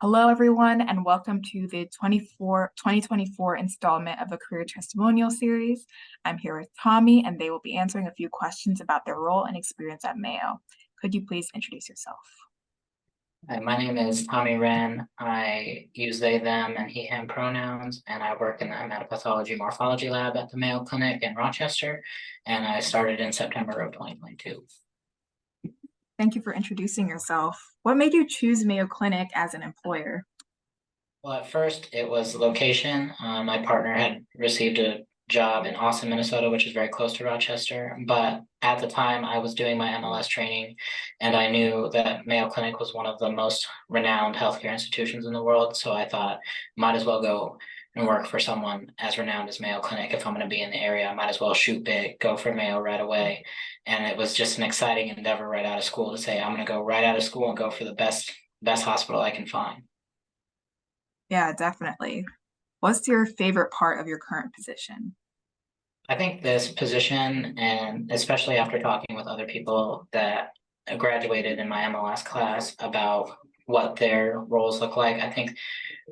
Hello, everyone, and welcome to the 2024 installment of the Career Testimonial series. I'm here with Tommy, and they will be answering a few questions about their role and experience at Mayo. Could you please introduce yourself? Hi, my name is Tommy Wren. I use they, them, and he, him pronouns, and I work in the hematopathology morphology lab at the Mayo Clinic in Rochester, and I started in September of 2022. Thank you for introducing yourself. What made you choose Mayo Clinic as an employer? Well, at first it was location. My partner had received a job in Austin, Minnesota, which is very close to Rochester. But at the time, I was doing my MLS training, and I knew that Mayo Clinic was one of the most renowned healthcare institutions in the world. So I thought, might as well go and work for someone as renowned as Mayo Clinic. If I'm going to be in the area, I might as well shoot big, go for Mayo right away. And it was just an exciting endeavor right out of school to say, I'm going to go right out of school and go for the best hospital I can find. Yeah, definitely. What's your favorite part of your current position? I think this position, and especially after talking with other people that graduated in my MLS class about what their roles look like, I think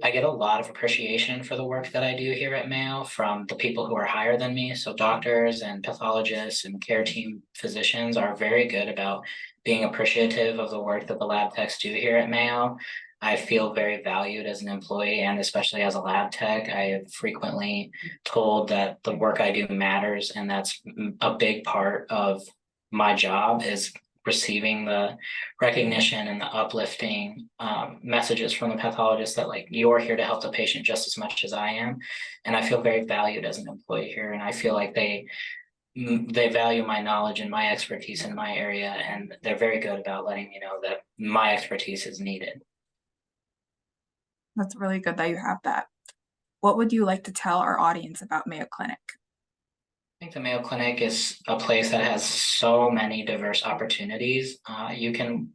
I get a lot of appreciation for the work that I do here at Mayo from the people who are higher than me. So doctors and pathologists and care team physicians are very good about being appreciative of the work that the lab techs do here at Mayo. I feel very valued as an employee and especially as a lab tech. I have frequently told that the work I do matters, and that's a big part of my job is receiving the recognition and the uplifting messages from the pathologist that like you're here to help the patient just as much as I am, and I feel very valued as an employee here, and I feel like they value my knowledge and my expertise in my area, and they're very good about letting me know that my expertise is needed. That's really good that you have that. What would you like to tell our audience about Mayo Clinic? I think the Mayo Clinic is a place that has so many diverse opportunities. You can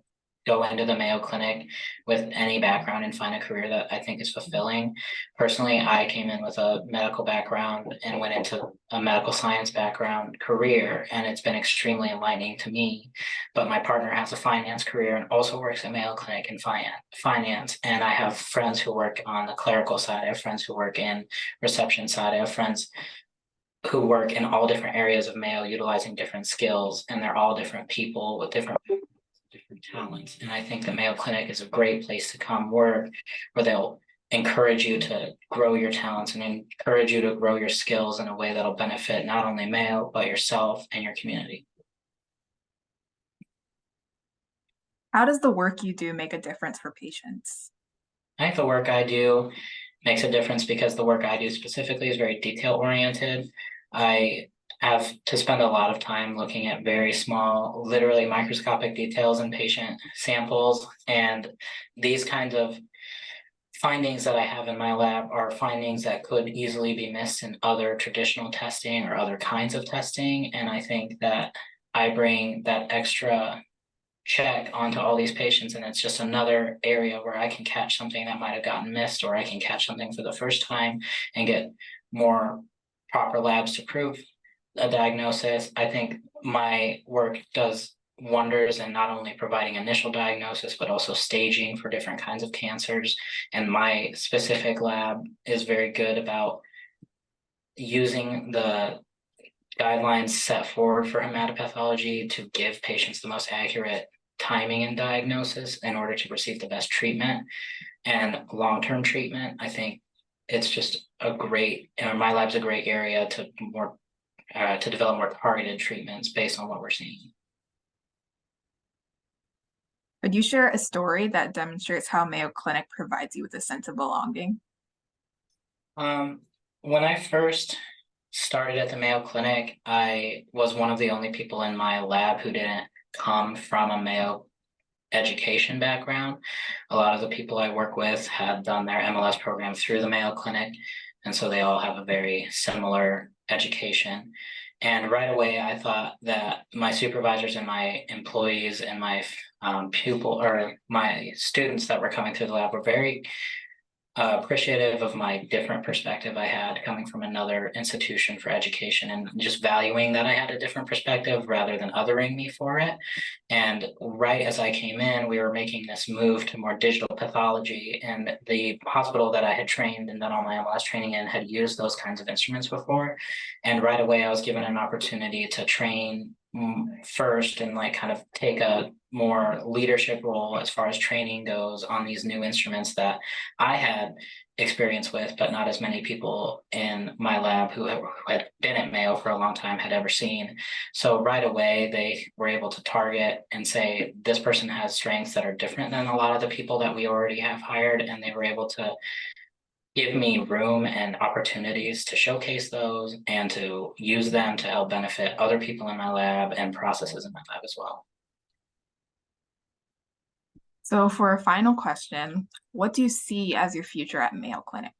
go into the Mayo Clinic with any background and find a career that I think is fulfilling. Personally, I came in with a medical background and went into a medical science background career, and it's been extremely enlightening to me. But my partner has a finance career and also works at Mayo Clinic in finance. And I have friends who work on the clerical side. I have friends who work in reception side. I have friends who work in all different areas of Mayo utilizing different skills, and they're all different people with different talents. And I think the Mayo Clinic is a great place to come work where they'll encourage you to grow your talents and encourage you to grow your skills in a way that'll benefit not only Mayo, but yourself and your community. How does the work you do make a difference for patients? I think the work I do makes a difference because the work I do specifically is very detail oriented. I have to spend a lot of time looking at very small, literally microscopic details in patient samples. And these kinds of findings that I have in my lab are findings that could easily be missed in other traditional testing or other kinds of testing. And I think that I bring that extra check onto all these patients, and it's just another area where I can catch something that might have gotten missed, or I can catch something for the first time and get more proper labs to prove a diagnosis. I think my work does wonders in not only providing initial diagnosis, but also staging for different kinds of cancers. And my specific lab is very good about using the guidelines set forward for hematopathology to give patients the most accurate timing and diagnosis in order to receive the best treatment and long-term treatment. I think it's just my lab's a great area to develop more targeted treatments based on what we're seeing. Could you share a story that demonstrates how Mayo Clinic provides you with a sense of belonging? When I first started at the Mayo Clinic, I was one of the only people in my lab who didn't come from a Mayo education background. A lot of the people I work with had done their MLS program through the Mayo Clinic, and so they all have a very similar education. And right away, I thought that my supervisors and my employees and my pupil or my students that were coming through the lab were very appreciative of my different perspective I had coming from another institution for education, and just valuing that I had a different perspective rather than othering me for it. And right as I came in, we were making this move to more digital pathology, and the hospital that I had trained and done all my MLS training in had used those kinds of instruments before. And right away, I was given an opportunity to train first and like kind of take a more leadership role as far as training goes on these new instruments that I had experience with, but not as many people in my lab who had been at Mayo for a long time had ever seen. So right away, they were able to target and say, this person has strengths that are different than a lot of the people that we already have hired. And they were able to give me room and opportunities to showcase those and to use them to help benefit other people in my lab and processes in my lab as well. So for a final question, what do you see as your future at Mayo Clinic?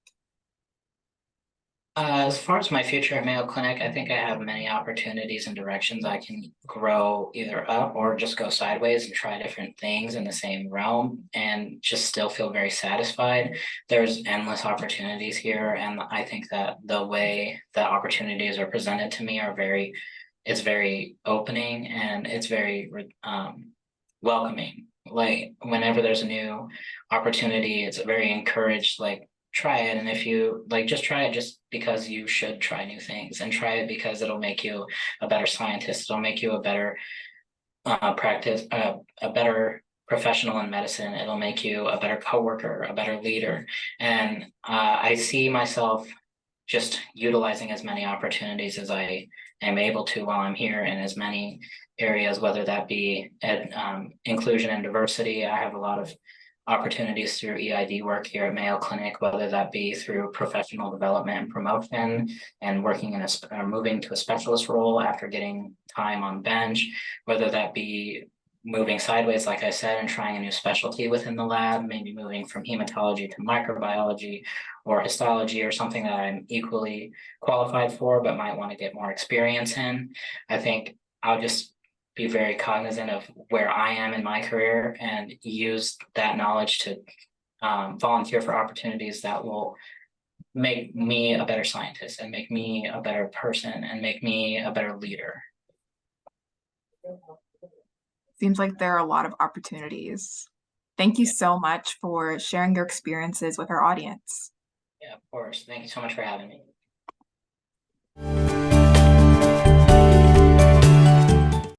As far as my future at Mayo Clinic, I think I have many opportunities and directions I can grow either up or just go sideways and try different things in the same realm and just still feel very satisfied. There's endless opportunities here, and I think that the way that opportunities are presented to me it's very opening and it's very welcoming. Like whenever there's a new opportunity, it's very encouraged, like try it. And if you like, just try it just because you should try new things, and try it because it'll make you a better scientist. It'll make you a better a better professional in medicine. It'll make you a better coworker, a better leader. And I see myself just utilizing as many opportunities as I am able to while I'm here in as many areas, whether that be inclusion and diversity. I have a lot of opportunities through EID work here at Mayo Clinic, whether that be through professional development and promotion and working in moving to a specialist role after getting time on bench, whether that be moving sideways, like I said, and trying a new specialty within the lab, maybe moving from hematology to microbiology or histology or something that I'm equally qualified for, but might want to get more experience in. I think I'll just be very cognizant of where I am in my career and use that knowledge to volunteer for opportunities that will make me a better scientist and make me a better person and make me a better leader. Seems like there are a lot of opportunities. Thank you so much for sharing your experiences with our audience. Yeah, of course. Thank you so much for having me.